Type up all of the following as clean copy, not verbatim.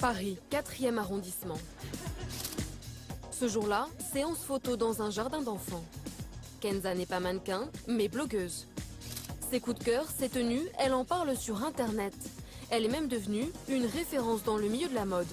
Paris, 4e arrondissement. Ce jour-là, séance photo dans un jardin d'enfants. Kenza n'est pas mannequin, mais blogueuse. Ses coups de cœur, ses tenues, elle en parle sur Internet. Elle est même devenue une référence dans le milieu de la mode.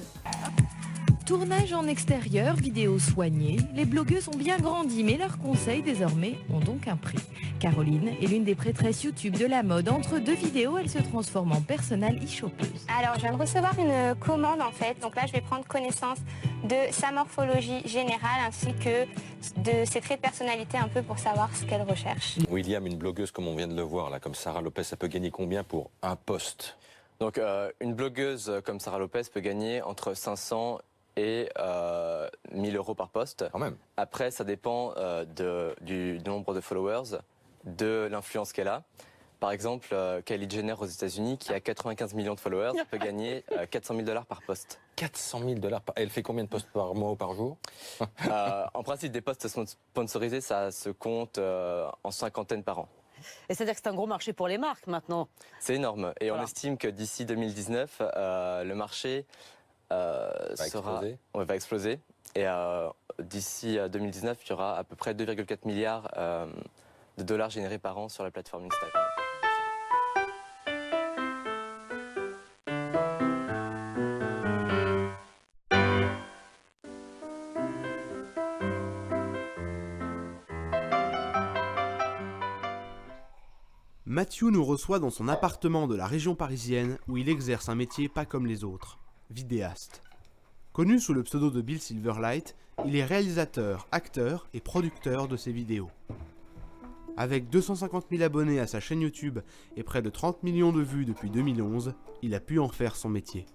Tournage en extérieur, vidéos soignées, les blogueuses ont bien grandi, mais leurs conseils désormais ont donc un prix. Caroline est l'une des prêtresses YouTube de la mode. Entre deux vidéos, elle se transforme en personnelle e-shoppeuse. Alors, je viens de recevoir une commande en fait. Donc là, je vais prendre connaissance de sa morphologie générale ainsi que de ses traits de personnalité un peu pour savoir ce qu'elle recherche. William, une blogueuse comme on vient de le voir là, comme Sarah Lopez, ça peut gagner combien pour un post? Donc une blogueuse comme Sarah Lopez peut gagner entre 500 et 1000 euros par poste. Quand même. Après, ça dépend du nombre de followers, de l'influence qu'elle a. Par exemple, Kylie Jenner aux États-Unis, qui a 95 millions de followers, peut gagner 400 000 $ par poste. 400 000 $. Elle fait combien de posts par mois ou par jour? En principe, des posts sponsorisés, ça se compte en cinquantaine par an. Et c'est-à-dire que c'est un gros marché pour les marques maintenant. C'est énorme. Et Voilà. on estime que d'ici 2019, le marché va exploser. Et d'ici 2019, il y aura à peu près 2,4 milliards de dollars générés par an sur la plateforme Instagram. Matthew nous reçoit dans son appartement de la région parisienne où il exerce un métier pas comme les autres, vidéaste. Connu sous le pseudo de Bill Silverlight, il est réalisateur, acteur et producteur de ses vidéos. Avec 250 000 abonnés à sa chaîne YouTube et près de 30 millions de vues depuis 2011, il a pu en faire son métier.